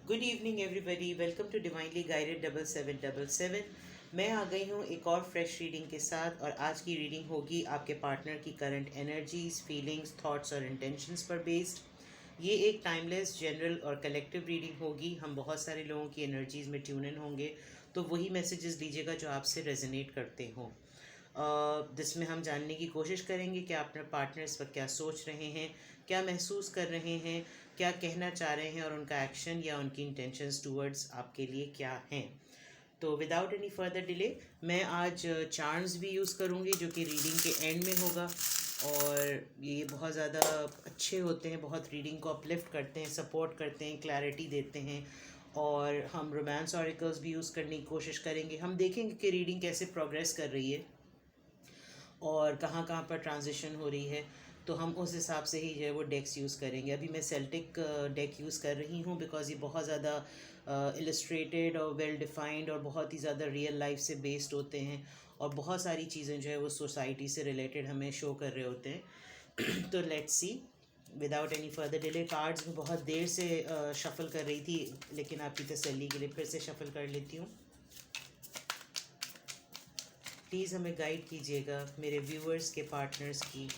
Good evening everybody, welcome to divinely guided 7777। मैं आ गई हूँ एक और फ्रेश रीडिंग के साथ। और आज की रीडिंग होगी आपके पार्टनर की करंट एनर्जीज, फीलिंग्स, थॉट्स और इंटेंशंस पर बेस्ड। ये एक टाइमलेस, जनरल और कलेक्टिव रीडिंग होगी। हम बहुत सारे लोगों की एनर्जीज में ट्यून इन होंगे, तो वही मैसेजेस लीजिएगा जो आपसे रेजोनेट करते हों। जिसमें हम जानने की कोशिश करेंगे कि अपने पार्टनर इस वक्त क्या सोच रहे हैं, क्या महसूस कर रहे हैं, क्या कहना चाह रहे हैं और उनका एक्शन या उनकी इंटेंशंस टूवर्ड्स आपके लिए क्या हैं। तो विदाउट एनी फर्दर डिले मैं आज चार्म्स भी यूज़ करूँगी जो कि रीडिंग के एंड में होगा। और ये बहुत ज़्यादा अच्छे होते हैं, बहुत रीडिंग को अपलिफ्ट करते हैं, सपोर्ट करते हैं, क्लैरिटी देते हैं। और हम रोमांस ऑरिकल्स भी यूज़ करने की कोशिश करेंगे। हम देखेंगे कि रीडिंग कैसे प्रोग्रेस कर रही है और कहाँ कहाँ पर ट्रांजिशन हो रही है। तो हम उस हिसाब से ही जो है वो डेक्स यूज़ करेंगे। अभी मैं सेल्टिक डेक यूज़ कर रही हूँ बिकॉज़ ये बहुत ज़्यादा इलस्ट्रेटेड और वेल डिफाइंड और बहुत ही ज़्यादा रियल लाइफ से बेस्ड होते हैं। और बहुत सारी चीज़ें जो है वो सोसाइटी से रिलेटेड हमें शो कर रहे होते हैं। तो let's see, without any further delay. Cards में बहुत देर से शफ़ल कर रही थी, लेकिन आपकी तसल्ली के लिए फिर से शफ़ल कर लेती हूँ। प्लीज़ हमें गाइड कीजिएगा, मेरे व्यूअर्स के पार्टनर्स की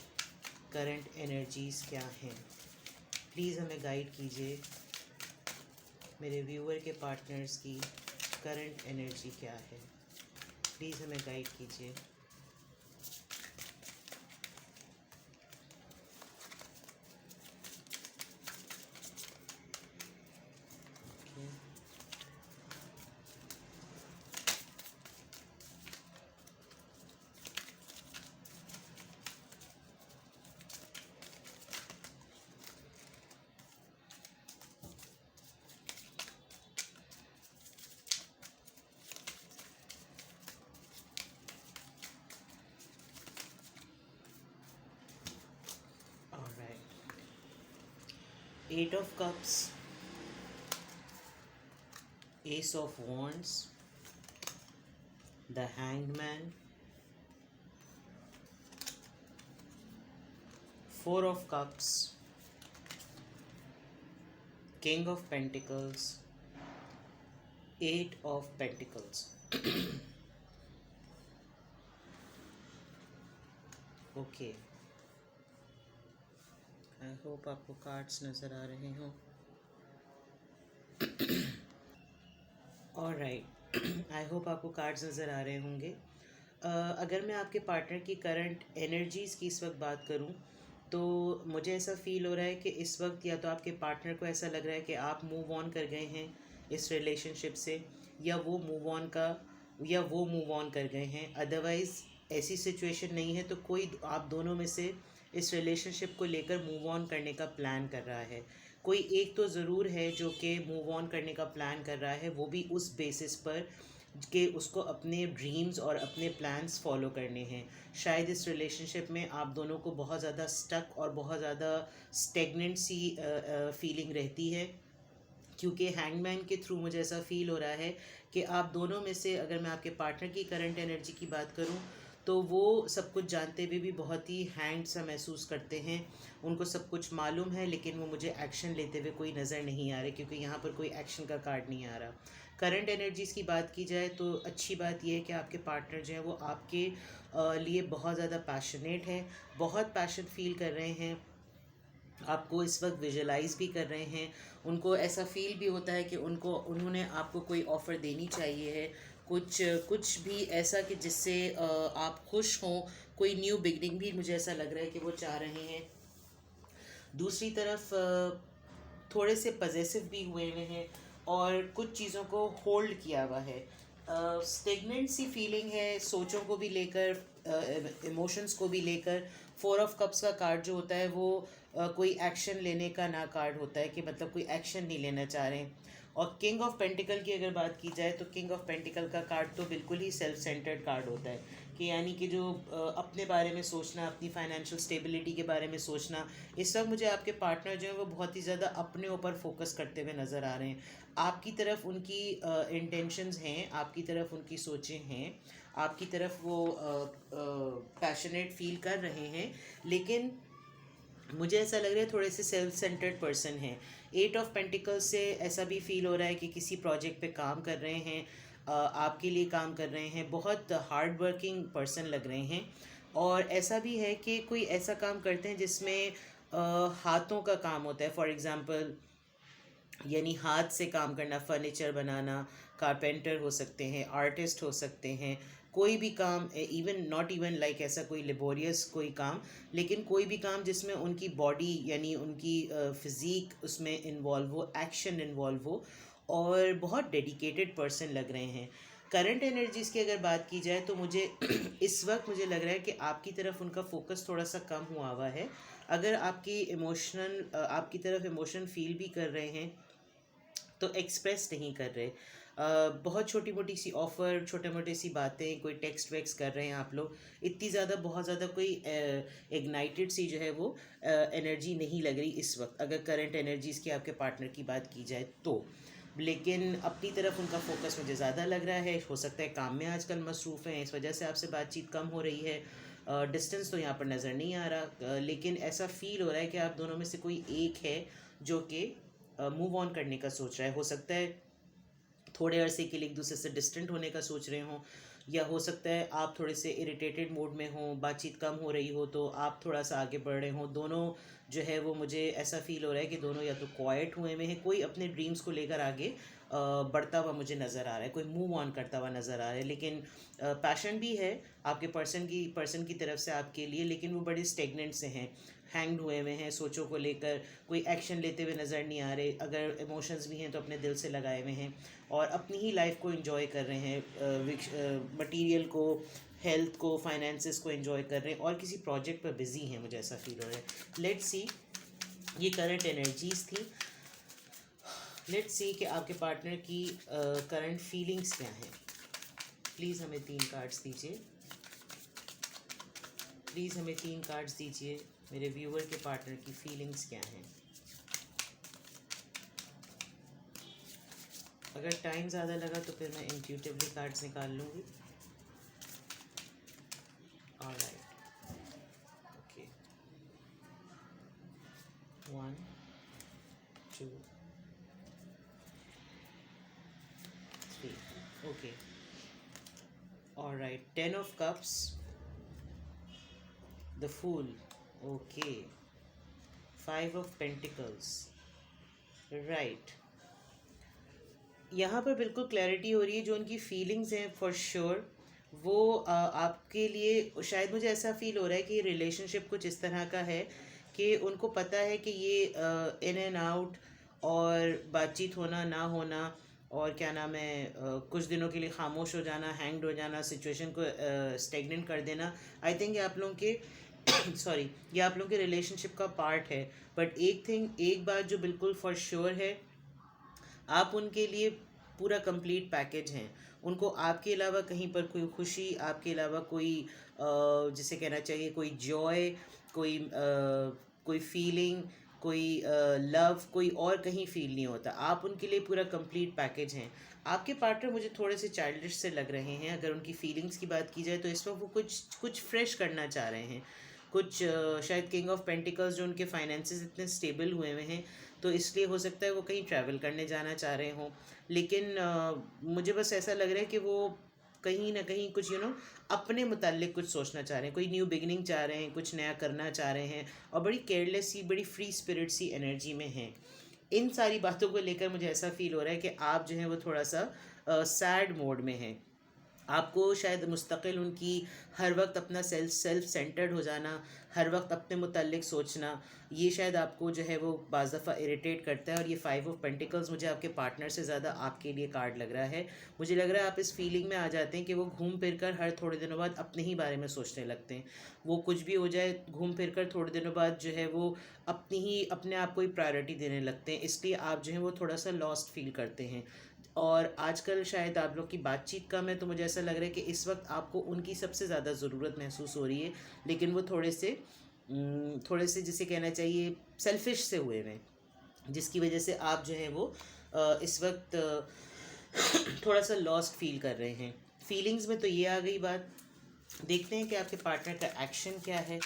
करंट एनर्जीज़ क्या हैं। प्लीज़ हमें गाइड कीजिए, मेरे व्यूअर के पार्टनर्स की करंट एनर्जी क्या है। प्लीज़ हमें गाइड कीजिए। Eight of Cups, Ace of Wands, the Hanged Man, Four of Cups, King of Pentacles, Eight of Pentacles. Okay, I hope आपको कार्ड्स नज़र आ रहे हों। ऑलराइट, आई होप आपको कार्ड्स नज़र आ रहे होंगे। अगर मैं आपके पार्टनर की करंट एनर्जीज़ की इस वक्त बात करूं, तो मुझे ऐसा फील हो रहा है कि इस वक्त या तो आपके पार्टनर को ऐसा लग रहा है कि आप मूव ऑन कर गए हैं इस रिलेशनशिप से, या वो मूव ऑन कर गए हैं। अदरवाइज़ ऐसी सिचुएशन नहीं है तो कोई आप दोनों में से इस रिलेशनशिप को लेकर मूव ऑन करने का प्लान कर रहा है। कोई एक तो ज़रूर है जो कि मूव ऑन करने का प्लान कर रहा है, वो भी उस बेसिस पर कि उसको अपने ड्रीम्स और अपने प्लान्स फॉलो करने हैं। शायद इस रिलेशनशिप में आप दोनों को बहुत ज़्यादा स्टक और बहुत ज़्यादा स्टेगनेंट सी फीलिंग रहती है, क्योंकि हैंगमैन के थ्रू मुझे ऐसा फील हो रहा है कि आप दोनों में से, अगर मैं आपके पार्टनर की करंट एनर्जी की बात करूं, तो वो सब कुछ जानते हुए भी बहुत ही हैंग सा महसूस करते हैं। उनको सब कुछ मालूम है, लेकिन वो मुझे एक्शन लेते हुए कोई नज़र नहीं आ रहे, क्योंकि यहाँ पर कोई एक्शन का कार्ड नहीं आ रहा। करंट एनर्जीज़ की बात की जाए तो अच्छी बात यह है कि आपके पार्टनर जो हैं वो आपके लिए बहुत ज़्यादा पैशनेट हैं, बहुत पैशन फील कर रहे हैं, आपको इस वक्त विजुलाइज भी कर रहे हैं। उनको ऐसा फील भी होता है कि उन्होंने आपको कोई ऑफ़र देनी चाहिए है, कुछ कुछ भी ऐसा कि जिससे आप खुश हों। कोई न्यू बिगनिंग भी मुझे ऐसा लग रहा है कि वो चाह रहे हैं। दूसरी तरफ थोड़े से पजेसिव भी हुए हुए हैं और कुछ चीज़ों को होल्ड किया हुआ है। स्टेगनेंट सी फीलिंग है, सोचों को भी लेकर, इमोशंस को भी लेकर। फोर ऑफ कप्स का कार्ड जो होता है वो कोई एक्शन लेने का ना कार्ड होता है, कि मतलब कोई एक्शन नहीं लेना चाह रहे हैं। और किंग ऑफ पेंटिकल की अगर बात की जाए तो किंग ऑफ पेंटिकल का कार्ड तो बिल्कुल ही सेल्फ सेंटर्ड कार्ड होता है, कि यानी कि जो अपने बारे में सोचना, अपनी फाइनेंशियल स्टेबिलिटी के बारे में सोचना। इस वक्त मुझे आपके पार्टनर जो है वो बहुत ही ज़्यादा अपने ऊपर फोकस करते हुए नज़र आ रहे हैं। आपकी तरफ उनकी इंटेंशंस हैं, आपकी तरफ उनकी सोचें हैं, आपकी तरफ वो पैशनेट फील कर रहे हैं, लेकिन मुझे ऐसा लग रहा है थोड़े से सेल्फ सेंटर्ड पर्सन हैं। 8 ऑफ पेंटिकल्स से ऐसा भी फील हो रहा है कि किसी प्रोजेक्ट पे काम कर रहे हैं, आपके लिए काम कर रहे हैं, बहुत हार्ड वर्किंग पर्सन लग रहे हैं। और ऐसा भी है कि कोई ऐसा काम करते हैं जिसमें हाथों का काम होता है। फॉर एग्ज़ाम्पल, यानी हाथ से काम करना, फर्नीचर बनाना, कारपेंटर हो सकते हैं, आर्टिस्ट हो सकते हैं, कोई भी काम, इवन नॉट इवन लाइक ऐसा कोई लेबोरियस कोई काम, लेकिन कोई भी काम जिसमें उनकी बॉडी यानी उनकी फिज़ीक उसमें इन्वॉल्व हो, एक्शन इन्वॉल्व हो, और बहुत डेडिकेटेड पर्सन लग रहे हैं। करंट एनर्जीज़ की अगर बात की जाए तो मुझे इस वक्त मुझे लग रहा है कि आपकी तरफ उनका फोकस थोड़ा सा कम हुआ हुआ है। अगर आपकी तरफ इमोशन फील भी कर रहे हैं तो एक्सप्रेस नहीं कर रहे। बहुत छोटी मोटी सी ऑफ़र, छोटे मोटे सी बातें, कोई टेक्स्ट वेक्स्ट कर रहे हैं आप लोग, इतनी ज़्यादा बहुत ज़्यादा कोई इग्नाइटेड सी जो है वो एनर्जी नहीं लग रही इस वक्त, अगर करंट एनर्जीज़ की आपके पार्टनर की बात की जाए तो। लेकिन अपनी तरफ उनका फोकस मुझे ज़्यादा लग रहा है। हो सकता है काम में आजकल मसरूफ़ हैं, इस वजह से आपसे बातचीत कम हो रही है। डिस्टेंस तो यहाँ पर नज़र नहीं आ रहा, लेकिन ऐसा फील हो रहा है कि आप दोनों में से कोई एक है जो कि मूव ऑन करने का सोच रहा है। हो सकता है थोड़े अरसे के लिए एक दूसरे से डिस्टेंट होने का सोच रहे हों, या हो सकता है आप थोड़े से इरिटेटेड मूड में हों, बातचीत कम हो रही हो तो आप थोड़ा सा आगे बढ़ रहे हों। दोनों जो है वो, मुझे ऐसा फील हो रहा है कि दोनों या तो क्वाइट हुए में हैं, कोई अपने ड्रीम्स को लेकर आगे बढ़ता हुआ मुझे नज़र आ रहा है, कोई मूव ऑन करता हुआ नज़र आ रहा है। लेकिन पैशन भी है आपके पर्सन की तरफ से आपके लिए, लेकिन वो बड़े स्टेगनेंट से हैं, हैंग्ड हुए हुए हैं, सोचों को लेकर कोई एक्शन लेते हुए नज़र नहीं आ रहे। अगर इमोशंस भी हैं तो अपने दिल से लगाए हुए हैं और अपनी ही लाइफ को एंजॉय कर रहे हैं, मटेरियल को, हेल्थ को, फाइनेंसेस को एंजॉय कर रहे हैं, और किसी प्रोजेक्ट पर बिजी हैं, मुझे ऐसा फील हो रहा है। लेट्स सी, ये करंट एनर्जीज थी। लेट्स सी कि आपके पार्टनर की करंट फीलिंग्स क्या हैं। प्लीज़ हमें 3 कार्ड्स दीजिए। प्लीज़ हमें 3 कार्ड्स दीजिए। मेरे व्यूअर के पार्टनर की फीलिंग्स क्या हैं। अगर टाइम ज़्यादा लगा तो फिर मैं इंट्यूटिवली कार्ड्स निकाल लूँगी। Alright, okay, 1 2 3, okay, alright. 10 of cups, the fool, okay, 5 of pentacles, right. यहाँ पर बिल्कुल क्लैरिटी हो रही है, जो उनकी फीलिंग्स हैं फॉर श्योर वो आपके लिए, शायद मुझे ऐसा फील हो रहा है कि रिलेशनशिप कुछ इस तरह का है कि उनको पता है कि ये इन एंड आउट और बातचीत होना ना होना, और क्या नाम है, कुछ दिनों के लिए खामोश हो जाना, हैंग्ड हो जाना, सिचुएशन को स्टेगनेंट कर देना, आई थिंक ये आप लोगों के सॉरी, ये आप लोगों के रिलेशनशिप का पार्ट है। बट एक बात जो बिल्कुल फॉर श्योर है, आप उनके लिए पूरा कंप्लीट पैकेज हैं। उनको आपके अलावा कहीं पर कोई खुशी, आपके अलावा कोई जिसे कहना चाहिए कोई जॉय, कोई फीलिंग, कोई लव, कोई और कहीं फील नहीं होता। आप उनके लिए पूरा कंप्लीट पैकेज हैं। आपके पार्टनर मुझे थोड़े से चाइल्डिश से लग रहे हैं। अगर उनकी फीलिंग्स की बात की जाए तो इस वक्त वो कुछ फ्रेश करना चाह रहे हैं। कुछ शायद किंग ऑफ पेंटिकल्स, जो उनके फाइनेंसेस इतने स्टेबल हुए हुए हैं, तो इसलिए हो सकता है वो कहीं ट्रैवल करने जाना चाह रहे हों। लेकिन मुझे बस ऐसा लग रहा है कि वो कहीं ना कहीं कुछ अपने मुताल्लिक कुछ सोचना चाह रहे हैं, कोई न्यू बिगनिंग चाह रहे हैं, कुछ नया करना चाह रहे हैं, और बड़ी केयरलेस सी, बड़ी फ्री स्पिरिट सी एनर्जी में हैं। इन सारी बातों को लेकर मुझे ऐसा फील हो रहा है कि आप जो है वो थोड़ा सा सैड मोड में हैं। आपको शायद मुस्तकिल उनकी हर वक्त अपना सेल्फ सेंटर्ड हो जाना, हर वक्त अपने मुताल्लिक सोचना, ये शायद आपको जो है वो बाज़ दफ़ा इरिटेट करता है। और ये 5 ऑफ पेंटिकल्स मुझे आपके पार्टनर से ज़्यादा आपके लिए कार्ड लग रहा है। मुझे लग रहा है आप इस फीलिंग में आ जाते हैं कि वो घूम फिर कर हर थोड़े दिनों बाद अपने ही बारे में सोचने लगते हैं। वो कुछ भी हो जाए, घूम फिर कर थोड़े दिनों बाद जो है वो अपने आप को ही प्रायोरिटी देने लगते हैं। इसलिए आप जो है वो थोड़ा सा लॉस्ट फील करते हैं। और आजकल शायद आप लोग की बातचीत कम है, तो मुझे ऐसा लग रहा है कि इस वक्त आपको उनकी सबसे ज़्यादा ज़रूरत महसूस हो रही है। लेकिन वो थोड़े से जिसे कहना चाहिए सेल्फिश से हुए हैं, जिसकी वजह से आप जो है वो इस वक्त थोड़ा सा लॉस्ट फील कर रहे हैं। फीलिंग्स में तो ये आ गई बात। देखते हैं कि आपके पार्टनर का एक्शन क्या है।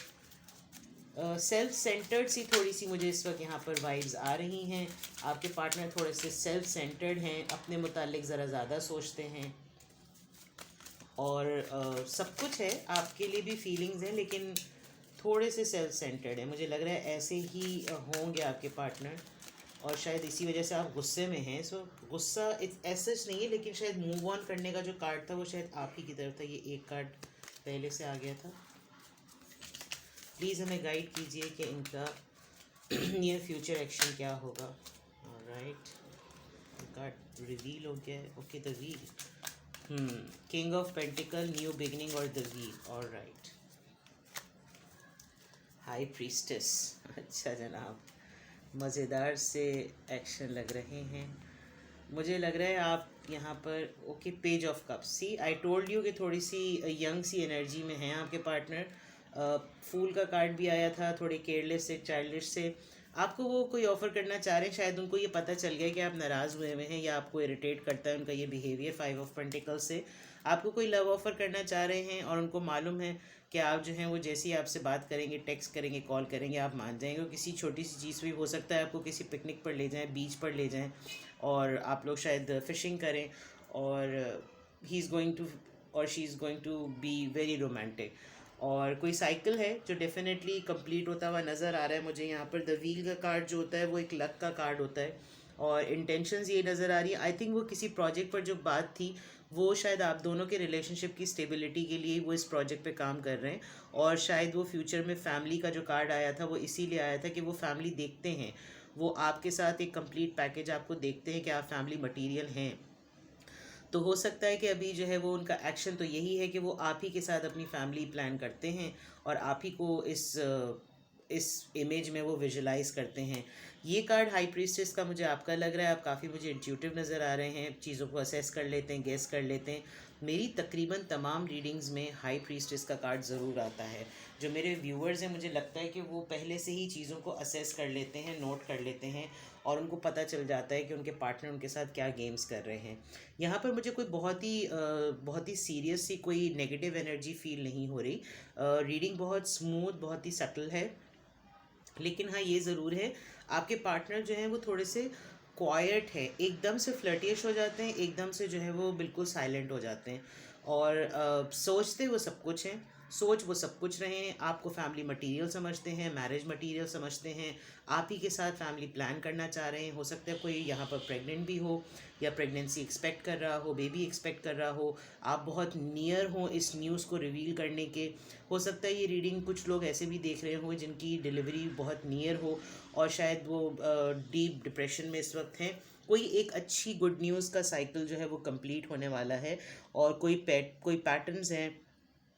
सेल्फ सेंटर्ड सी थोड़ी सी मुझे इस वक्त यहाँ पर वाइब्स आ रही हैं। आपके पार्टनर थोड़े से सेल्फ सेंटर्ड हैं, अपने मुतालिक ज़रा ज़्यादा सोचते हैं, और सब कुछ है, आपके लिए भी फीलिंग्स हैं, लेकिन थोड़े से सेल्फ सेंटर्ड है। मुझे लग रहा है ऐसे ही होंगे आपके पार्टनर, और शायद इसी वजह से आप गुस्से में हैं। सो गुस्सा ऐसा नहीं है, लेकिन शायद मूव ऑन करने का जो कार्ड था वो शायद आप ही की तरफ था। ये एक कार्ड पहले से आ गया था। प्लीज़ हमें गाइड कीजिए कि इनका नियर फ्यूचर एक्शन क्या होगा। राइट, कार्ड रिवील हो गया है। Okay, the wheel, king of pentacle, new beginning और the wheel. Alright, high priestess. अच्छा जनाब, मज़ेदार से एक्शन लग रहे हैं। मुझे लग रहा है आप यहाँ पर, okay, page of cups. See, I told you कि थोड़ी सी यंग सी एनर्जी में हैं आपके पार्टनर। फूल का कार्ड भी आया था, थोड़े केयरलेस से, चाइल्डिश से। आपको वो कोई ऑफ़र करना चाह रहे हैं, शायद उनको ये पता चल गया कि आप नाराज़ हुए हुए हैं या आपको इरिटेट करता है उनका ये बिहेवियर। 5 ऑफ पेंटिकल्स से आपको कोई लव ऑफ़र करना चाह रहे हैं, और उनको मालूम है कि आप जो हैं वो जैसे ही आपसे बात करेंगे, टेक्स्ट करेंगे, कॉल करेंगे, आप मान जाएंगे। किसी छोटी सी चीज़ भी हो सकता है, आपको किसी पिकनिक पर ले जाएं, बीच पर ले जाएं, और आप लोग शायद फ़िशिंग करें, और ही इज़ गोइंग टू, और she is going to be very romantic. और कोई साइकिल है जो डेफिनेटली कंप्लीट होता हुआ नज़र आ रहा है मुझे यहाँ पर। द व्हील का कार्ड जो होता है वो एक लक का कार्ड होता है, और इंटेंशंस ये नज़र आ रही है। आई थिंक वो किसी प्रोजेक्ट पर जो बात थी, वो शायद आप दोनों के रिलेशनशिप की स्टेबिलिटी के लिए वो इस प्रोजेक्ट पे काम कर रहे हैं, और शायद वो फ्यूचर में फैमिली का जो कार्ड आया था वो इसीलिए आया था कि वो फैमिली देखते हैं, वो आपके साथ एक कंप्लीट पैकेज आपको देखते हैं कि आप फैमिली मटेरियल हैं। तो हो सकता है कि अभी जो है वो उनका एक्शन तो यही है कि वो आप ही के साथ अपनी फैमिली प्लान करते हैं, और आप ही को इस इमेज में वो विजुलाइज करते हैं। ये कार्ड हाई प्रीस्टेस का मुझे आपका लग रहा है। आप काफ़ी मुझे इंट्यूटिव नज़र आ रहे हैं, चीज़ों को असेस कर लेते हैं, गेस कर लेते हैं। मेरी तकरीबन तमाम रीडिंग्स में हाई प्रीस्टेस का कार्ड ज़रूर आता है। जो मेरे व्यूअर्स हैं, मुझे लगता है कि वो पहले से ही चीज़ों को असेस कर लेते हैं, नोट कर लेते हैं, और उनको पता चल जाता है कि उनके पार्टनर उनके साथ क्या गेम्स कर रहे हैं। यहाँ पर मुझे कोई बहुत ही सीरियस सी कोई नेगेटिव एनर्जी फील नहीं हो रही। रीडिंग बहुत स्मूथ, बहुत ही सटल है, लेकिन हाँ ये ज़रूर है, आपके पार्टनर जो हैं वो थोड़े से क्वाइट है, एकदम से फ्लर्टिश हो जाते हैं, एकदम से जो है वो बिल्कुल साइलेंट हो जाते हैं, और सोचते वो सब कुछ हैं, सोच वो सब कुछ रहे हैं। आपको फैमिली मटेरियल समझते हैं, मैरिज मटेरियल समझते हैं, आप ही के साथ फैमिली प्लान करना चाह रहे हैं। हो सकता है कोई यहाँ पर प्रेग्नेंट भी हो, या प्रेगनेंसी एक्सपेक्ट कर रहा हो, बेबी एक्सपेक्ट कर रहा हो, आप बहुत नियर हो इस न्यूज़ को रिवील करने के। हो सकता है ये रीडिंग कुछ लोग ऐसे भी देख रहे हों जिनकी डिलीवरी बहुत नियर हो, और शायद वो डीप डिप्रेशन में इस वक्त हैं। कोई एक अच्छी गुड न्यूज़ का साइकिल जो है वो कंप्लीट होने वाला है, और कोई पैटर्न्स हैं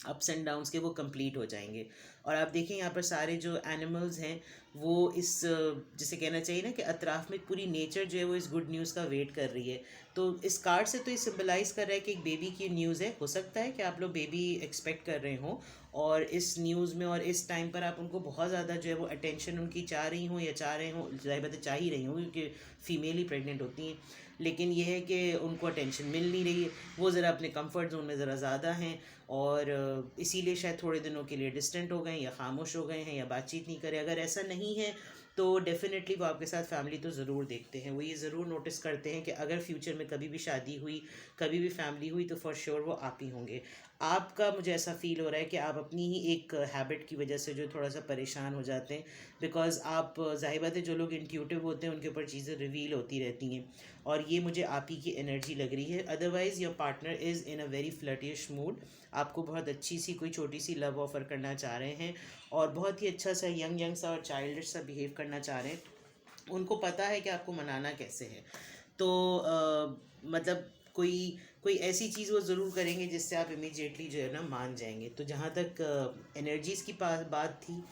अप्स एंड डाउन्स के, वो कंप्लीट हो जाएंगे। और आप देखें यहाँ पर सारे जो एनिमल्स हैं वो इस जिसे कहना चाहिए ना कि अतराफ़ में पूरी नेचर जो है वो इस गुड न्यूज़ का वेट कर रही है। तो इस कार्ड से तो ये सिंबलाइज़ कर रहा है कि एक बेबी की न्यूज़ है। हो सकता है कि आप लोग बेबी एक्सपेक्ट कर रहे हों, और इस न्यूज़ में और इस टाइम पर आप उनको बहुत ज़्यादा जो है वो अटेंशन उनकी चाह रही हों, या चाह रहे हों, ज़ाहिर बात है चाह ही रही हों, क्योंकि फ़ीमेल ही प्रेग्नेंट होती हैं। लेकिन यह है कि उनको अटेंशन मिल नहीं रही है, वो ज़रा अपने कंफर्ट जोन में ज़रा ज़्यादा हैं, और इसीलिए शायद थोड़े दिनों के लिए डिस्टेंट हो गए, या खामोश हो गए हैं, या बातचीत नहीं करें। अगर ऐसा नहीं है तो डेफ़िनेटली वो आपके साथ फैमिली तो ज़रूर देखते हैं। वो ये ज़रूर नोटिस करते हैं कि अगर फ्यूचर में कभी भी शादी हुई, कभी भी फैमिली हुई, तो फॉर श्योर वो आप ही होंगे। आपका मुझे ऐसा फ़ील हो रहा है कि आप अपनी ही एक हैबिट की वजह से जो थोड़ा सा परेशान हो जाते हैं, बिकॉज़ आप ज़ाहिर बात है जो लोग इंट्यूटिव होते हैं उनके ऊपर चीज़ें रिवील होती रहती हैं, और ये मुझे आप ही की एनर्जी लग रही है। Otherwise your partner is in a very flirtish mood, आपको बहुत अच्छी सी कोई छोटी सी लव ऑफ़र करना चाह रहे हैं, और बहुत ही अच्छा सा यंग सा और चाइल्डिश सा बिहेव करना चाह रहे हैं। उनको पता है कि आपको मनाना कैसे है। तो मतलब कोई कोई ऐसी चीज़ वो ज़रूर करेंगे जिससे आप इमीडिएटली जो है ना मान जाएंगे। तो जहाँ तक एनर्जीज़ की बात थी,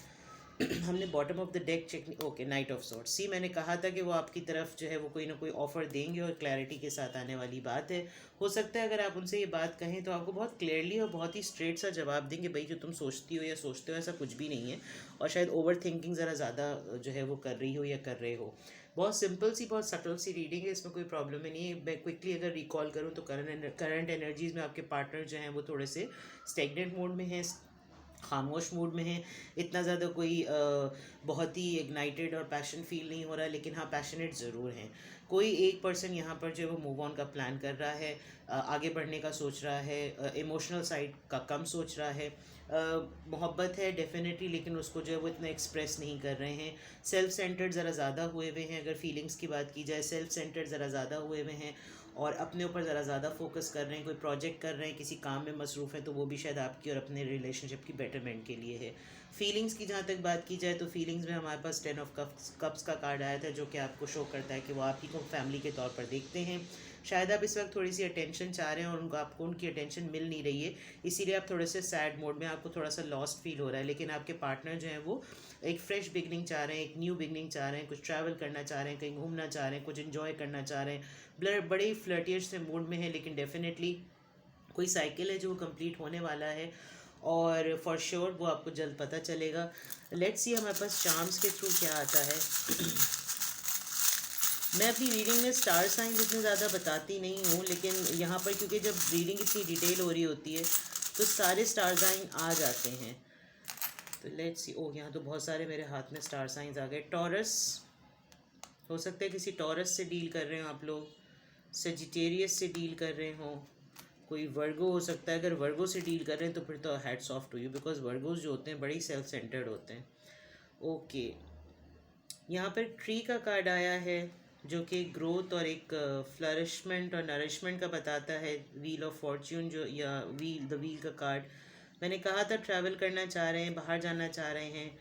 हमने bottom of the deck check, okay, knight of swords. See, मैंने कहा था कि वो आपकी तरफ जो है वो कोई ना कोई ऑफ़र देंगे, और क्लैरिटी के साथ आने वाली बात है। हो सकता है अगर आप उनसे ये बात कहें तो आपको बहुत क्लियरली और बहुत ही स्ट्रेट सा जवाब देंगे, भाई जो तुम सोचती हो या सोचते हो ऐसा कुछ भी नहीं है, और शायद ओवर थिंकिंग ज़रा ज़्यादा जो है वो कर रही हो या कर रहे हो। बहुत सिंपल सी, बहुत सटल सी रीडिंग है, इसमें कोई प्रॉब्लम ही नहीं है। मैं क्विकली अगर रिकॉल करूँ तो करंट एनर्जीज़ में आपके पार्टनर जो हैं वो थोड़े से स्टेगनेंट मोड में हैं, खामोश मूड में हैं, इतना ज़्यादा कोई बहुत ही इग्नाइटेड और पैशन फील नहीं हो रहा, लेकिन हाँ पैशनेट ज़रूर हैं। कोई एक पर्सन यहाँ पर जो है वो मूव ऑन का प्लान कर रहा है, आगे बढ़ने का सोच रहा है, इमोशनल साइड का कम सोच रहा है। मोहब्बत है डेफिनेटली, लेकिन उसको जो है वो इतना एक्सप्रेस नहीं कर रहे हैं। सेल्फ सेंटर्ड ज़रा ज़्यादा हुए हुए हैं, अगर फीलिंग्स की बात की जाए सेल्फ सेंटर्ड ज़रा ज़्यादा हुए हुए हैं और अपने ऊपर ज़रा ज़्यादा फोकस कर रहे हैं। कोई प्रोजेक्ट कर रहे हैं, किसी काम में मसरूफ़ हैं, तो वो भी शायद आपकी और अपने रिलेशनशिप की बेटरमेंट के लिए है। फीलिंग्स की जहाँ तक बात की जाए तो फीलिंग्स में हमारे पास 10 ऑफ कप्स का कार्ड आया था, जो कि आपको शो करता है कि वो आप ही को फैमिली के तौर पर देखते हैं। शायद आप इस वक्त थोड़ी सी अटेंशन चाह रहे हैं और उनको आपको उनकी अटेंशन मिल नहीं रही है, इसीलिए आप थोड़े से सैड मोड में, आपको थोड़ा सा लॉस्ट फील हो रहा है। लेकिन आपके पार्टनर जो हैं वो एक फ्रेश बिगनिंग चाह रहे हैं, एक न्यू बिगनिंग चाह रहे हैं, कुछ ट्रैवल करना चाह रहे हैं, कहीं घूमना चाह रहे हैं, कुछ इन्जॉय करना चाह रहे हैं, बड़े फ्लर्टियश से मूड में है। लेकिन डेफिनेटली कोई साइकिल है जो वो कंप्लीट होने वाला है और फॉर श्योर वो आपको जल्द पता चलेगा। लेट्स सी हमारे पास चार्म्स के थ्रू क्या आता है। मैं अपनी रीडिंग में स्टार साइंस इतने ज़्यादा बताती नहीं हूँ, लेकिन यहाँ पर क्योंकि जब रीडिंग इतनी डिटेल हो रही होती है तो सारे स्टार साइन आ जाते हैं। तो लेट्स सी, ओह यहाँ तो बहुत सारे मेरे हाथ में स्टार साइंस आ गए। टॉरस हो सकता है, किसी टॉरस से डील कर रहे हो आप लोग, सेजिटेरियस से डील कर रहे हो, कोई वर्गो हो सकता है। अगर वर्गो से डील कर रहे हैं तो फिर तो hats off to you, because virgos जो होते हैं बड़ी सेल्फ सेंटर्ड होते हैं। ओके, यहाँ पर ट्री का कार्ड आया है जो कि ग्रोथ और एक फ्लरिशमेंट और नरिशमेंट का बताता है। व्हील ऑफ फॉर्च्यून जो, या द व्हील का कार्ड, मैंने कहा था ट्रैवल करना चाह रहे हैं, बाहर जाना चाह रहे हैं।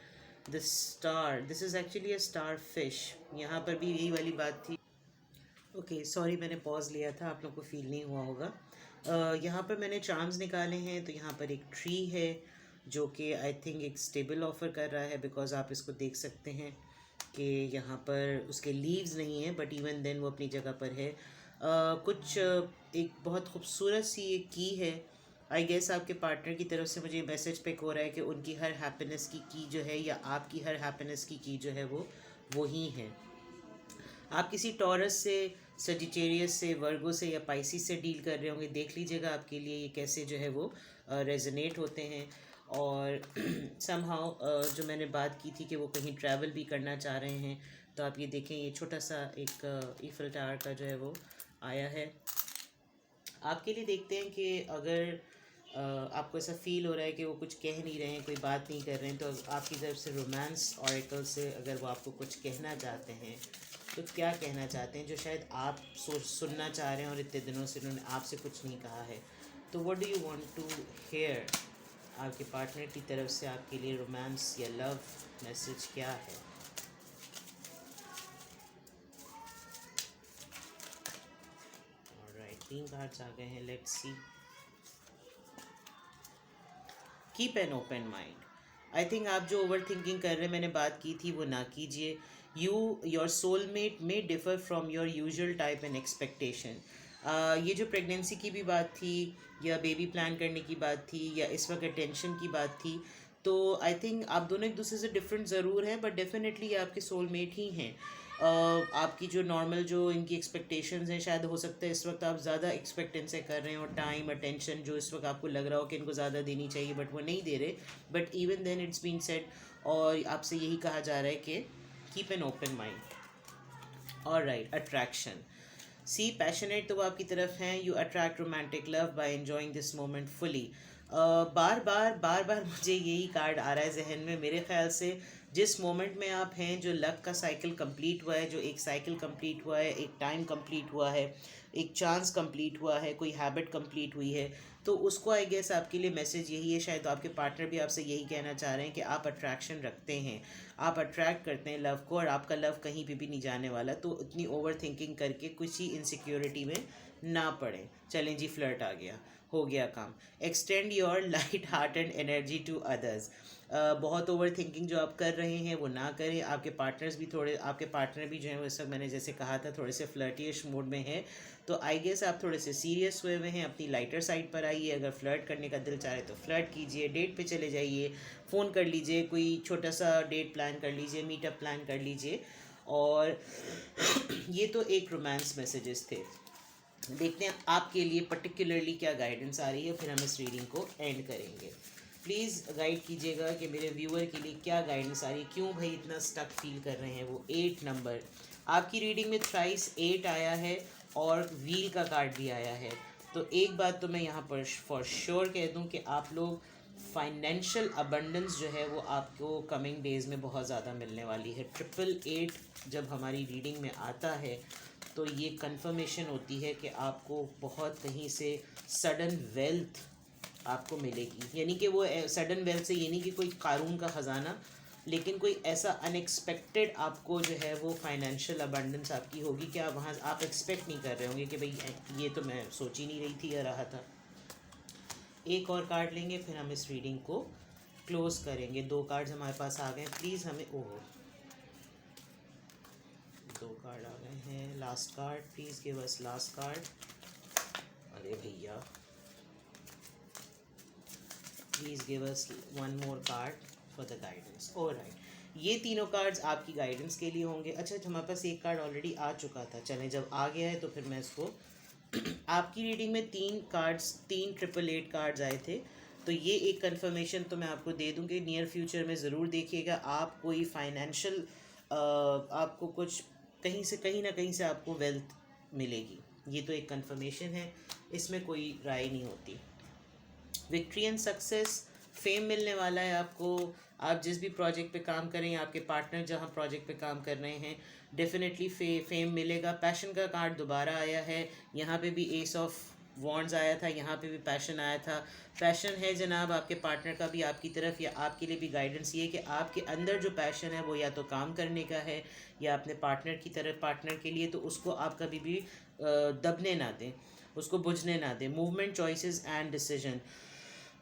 The star, this is actually a star fish, यहाँ पर भी यही वाली बात थी। ओके सॉरी, मैंने पॉज लिया था, आप लोग को फील नहीं हुआ होगा। यहाँ पर मैंने चार्म्स निकाले हैं, तो यहाँ पर एक ट्री है जो कि आई थिंक एक स्टेबल ऑफर कर रहा है, बिकॉज आप इसको देख सकते हैं कि यहाँ पर उसके लीव्स नहीं हैं, बट इवन देन वो अपनी जगह पर है। कुछ एक बहुत खूबसूरत सी एक की है। आई गेस आपके पार्टनर की तरफ से मुझे मैसेज पिक हो रहा है कि उनकी हर हैप्पीनेस की जो है, या आपकी हर हैप्पीनेस की जो है वो ही है। आप किसी टॉरस से, सजिटेरियस से, वर्गो से या पाइसिस से डील कर रहे होंगे। देख लीजिएगा आपके लिए ये कैसे जो है वो रेजोनेट होते हैं। और समहाउ जो मैंने बात की थी कि वो कहीं ट्रैवल भी करना चाह रहे हैं, तो आप ये देखें, ये छोटा सा एक ईफल टावर का जो है वो आया है आपके लिए। देखते हैं कि अगर आपको ऐसा फील हो रहा है कि वो कुछ कह नहीं रहे हैं, कोई बात नहीं कर रहे हैं, तो आपकी तरफ से रोमांस ऑरेकल से अगर वो आपको कुछ कहना चाहते हैं तो क्या कहना चाहते हैं, जो शायद आप सुनना चाह रहे हैं और इतने दिनों से उन्होंने आपसे कुछ नहीं कहा है। तो what do you want to hear, आपके पार्टनर की तरफ से आपके लिए रोमांस या लव मैसेज क्या है। ऑलराइट, 3 कार्ड्स आ गए हैं, let's see. Keep an open mind. I think आप जो ओवर थिंकिंग कर रहे हैं, मैंने बात की थी, वो ना कीजिए। Your soulmate may differ from your usual type and expectation. ये जो प्रेगनेंसी की भी बात थी, या बेबी प्लान करने की बात थी, या इस वक्त टेंशन की बात थी, तो आई थिंक आप दोनों एक दूसरे से डिफरेंट ज़रूर हैं, बट डेफिनेटली ये आपके सोलमेट ही हैं। आपकी जो नॉर्मल जो इनकी एक्सपेक्टेशंस हैं, शायद हो सकता है इस वक्त आप ज़्यादा एक्सपेक्ट इनसे कर रहे हैं, और टाइम अटेंशन जो इस वक्त आपको लग रहा हो कि इनको ज़्यादा देनी चाहिए, बट वो नहीं दे रहे। But even then it's been said, और आपसे यही कहा जा रहा है कि keep an open mind. Alright, attraction. See, passionate तो वो आपकी तरफ हैं। You attract romantic love by enjoying this moment fully. बार बार मुझे यही कार्ड आ रहा है जहन में। मेरे ख्याल से जिस मोमेंट में आप हैं, जो लक का साइकिल कंप्लीट हुआ है, जो एक साइकिल कंप्लीट हुआ है, एक टाइम कंप्लीट हुआ है, एक चांस कंप्लीट हुआ है, कोई हैबिट कंप्लीट हुई है, तो उसको आई गेस आपके लिए मैसेज यही है। शायद आपके पार्टनर भी आपसे यही कहना चाह रहे हैं कि आप अट्रैक्शन रखते हैं, आप अट्रैक्ट करते हैं लव को, और आपका लव कहीं भी नहीं जाने वाला। तो इतनी ओवर थिंकिंग करके किसी इनसिक्योरिटी में ना पड़े। चलें जी, फ्लर्ट आ गया, हो गया काम। Extend your light heart and energy to others. बहुत ओवर थिंकिंग जो आप कर रहे हैं वो ना करें। आपके पार्टनर्स भी थोड़े, आपके पार्टनर भी जो है वो सब, मैंने जैसे कहा था, थोड़े से फ्लर्टियश मूड में है, तो आई गेस आप थोड़े से सीरियस हुए हुए हैं। अपनी लाइटर साइड पर आइए। अगर फ्लर्ट करने का दिल चाहे तो फ्लर्ट कीजिए, डेट पे चले जाइए, फ़ोन कर लीजिए, कोई छोटा सा डेट प्लान कर लीजिए, मीटअप प्लान कर लीजिए। और ये तो एक रोमांस मैसेजेस थे। देखते हैं आपके लिए पर्टिकुलरली क्या गाइडेंस आ रही है, फिर हम इस रीडिंग को एंड करेंगे। प्लीज़ गाइड कीजिएगा कि मेरे व्यूअर के लिए क्या गाइडेंस आ रही है, क्यों भाई इतना स्टक फील कर रहे हैं। वो 8 नंबर आपकी रीडिंग में थ्राइस 8 आया है और व्हील का कार्ड भी आया है। तो एक बात तो मैं यहाँ पर फॉर श्योर कह दूँ कि आप लोग फाइनेंशियल अबंडेंस जो है वो आपको कमिंग डेज में बहुत ज़्यादा मिलने वाली है। 888 जब हमारी रीडिंग में आता है तो ये कंफर्मेशन होती है कि आपको बहुत कहीं से सडन वेल्थ आपको मिलेगी। यानी कि वो सडन वेल्थ से ये नहीं कि कोई कारून का ख़जाना, लेकिन कोई ऐसा अनएक्सपेक्टेड आपको जो है वो फाइनेंशियल अबंडेंस आपकी होगी कि आप वहाँ आप एक्सपेक्ट नहीं कर रहे होंगे कि भाई ये तो मैं सोच ही नहीं रही थी या रहा था। एक और कार्ड लेंगे फिर हम इस रीडिंग को क्लोज करेंगे। 2 कार्ड्स हमारे पास आ गए। प्लीज़ हमें ओह 2 कार्ड आ गए हैं। Last card please give us last card. अरे भैया please give us one more card for the guidance. Alright, ये तीनों कार्ड्स आपकी गाइडेंस के लिए होंगे। अच्छा, हमारे पास एक कार्ड ऑलरेडी आ चुका था। चलें, जब आ गया है तो फिर मैं इसको आपकी रीडिंग में 3 कार्ड्स 3 888 कार्ड्स आए थे। तो ये एक कंफर्मेशन तो मैं आपको दे दूँ कि नियर फ्यूचर में ज़रूर देखिएगा आप कोई फाइनेंशियल आपको कुछ कहीं ना कहीं से आपको वेल्थ मिलेगी। ये तो एक कंफर्मेशन है, इसमें कोई राय नहीं होती। विक्ट्री एंड सक्सेस, फेम मिलने वाला है आपको। आप जिस भी प्रोजेक्ट पे काम करें, आपके पार्टनर जहाँ प्रोजेक्ट पे काम कर रहे हैं, डेफिनेटली फेम मिलेगा। पैशन का कार्ड दोबारा आया है। यहाँ पे भी एस ऑफ वॉन्ड्स आया था, यहाँ पे भी पैशन आया था। पैशन है जनाब आपके पार्टनर का भी आपकी तरफ, या आपके लिए भी गाइडेंस ये कि आपके अंदर जो पैशन है वो या तो काम करने का है या अपने पार्टनर की तरफ पार्टनर के लिए, तो उसको आप कभी भी दबने ना दें, उसको बुझने ना दें। Movement, choices and decision,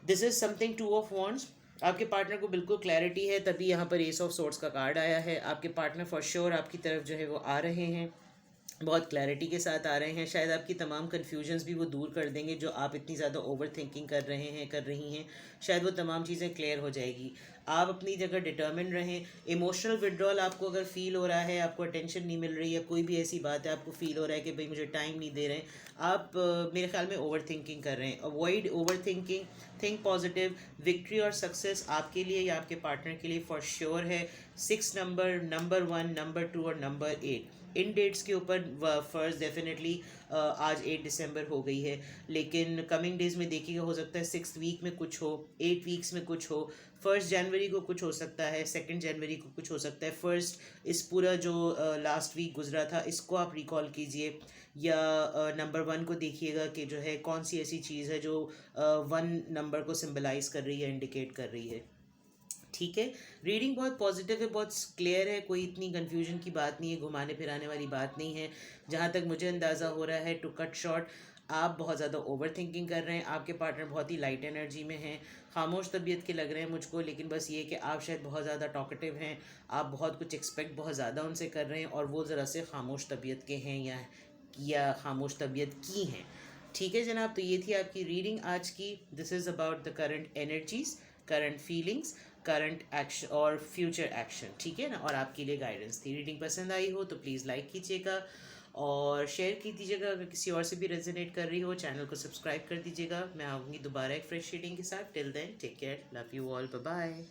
this is something 2 of wands. आपके पार्टनर को बिल्कुल क्लैरिटी है, तभी यहाँ पर एस ऑफ सोर्ट्स का कार्ड आया है। आपके पार्टनर फॉर श्योर आपकी तरफ जो है वो आ रहे हैं, बहुत क्लैरिटी के साथ आ रहे हैं। शायद आपकी तमाम कन्फ्यूजन्स भी वो दूर कर देंगे जो आप इतनी ज़्यादा ओवर थिंकिंग कर रहे हैं कर रही हैं। शायद वो तमाम चीज़ें क्लियर हो जाएगी। आप अपनी जगह डिटर्मिन रहें। इमोशनल विड्रॉल आपको अगर फील हो रहा है, आपको अटेंशन नहीं मिल रही है, कोई भी ऐसी बात है, आपको फील हो रहा है कि भाई मुझे टाइम नहीं दे रहे हैं, आप मेरे ख्याल में ओवर थिंकिंग कर रहे हैं। Avoid over thinking, think positive. Victory और सक्सेस आपके लिए या आपके पार्टनर के लिए फॉर श्योर है। 6 नंबर, नंबर 1, नंबर 2 और नंबर 8 इन डेट्स के ऊपर फर्स्ट डेफिनेटली आज 8 दिसंबर हो गई है, लेकिन कमिंग डेज में देखिएगा हो सकता है 6th वीक में कुछ हो, 8 वीक्स में कुछ हो, 1 जनवरी को कुछ हो सकता है, 2 जनवरी को कुछ हो सकता है। फर्स्ट इस पूरा जो लास्ट वीक गुजरा था इसको आप रिकॉल कीजिए, या नंबर 1 को देखिएगा कि जो है कौन सी ऐसी चीज़ है जो 1 नंबर को सिंबलाइज कर रही है, इंडिकेट कर रही है। ठीक है, रीडिंग बहुत पॉजिटिव है, बहुत क्लियर है, कोई इतनी कन्फ्यूजन की बात नहीं है, घुमाने फिराने वाली बात नहीं है। जहाँ तक मुझे अंदाज़ा हो रहा है, टू कट शॉर्ट, आप बहुत ज़्यादा ओवर थिंकिंग कर रहे हैं। आपके पार्टनर बहुत ही लाइट एनर्जी में हैं, खामोश तबीयत के लग रहे हैं मुझको, लेकिन बस ये कि आप शायद बहुत ज़्यादा टॉकेटिव हैं, आप बहुत कुछ एक्सपेक्ट बहुत ज़्यादा उनसे कर रहे हैं, और वो ज़रा से खामोश तबीयत के हैं या खामोश तबीयत की हैं। ठीक है जनाब, तो ये थी आपकी रीडिंग आज की। This is about the current energies, current feelings, current action और फ्यूचर एक्शन। ठीक है ना, और आपके लिए गाइडेंस थी। रीडिंग पसंद आई हो तो प्लीज़ लाइक कीजिएगा और शेयर की दीजिएगा। अगर किसी और से भी रेजोनेट कर रही हो, चैनल को सब्सक्राइब कर दीजिएगा। मैं आऊँगी दोबारा एक फ्रेश रीडिंग के साथ। Till then take care, love you all, bye bye.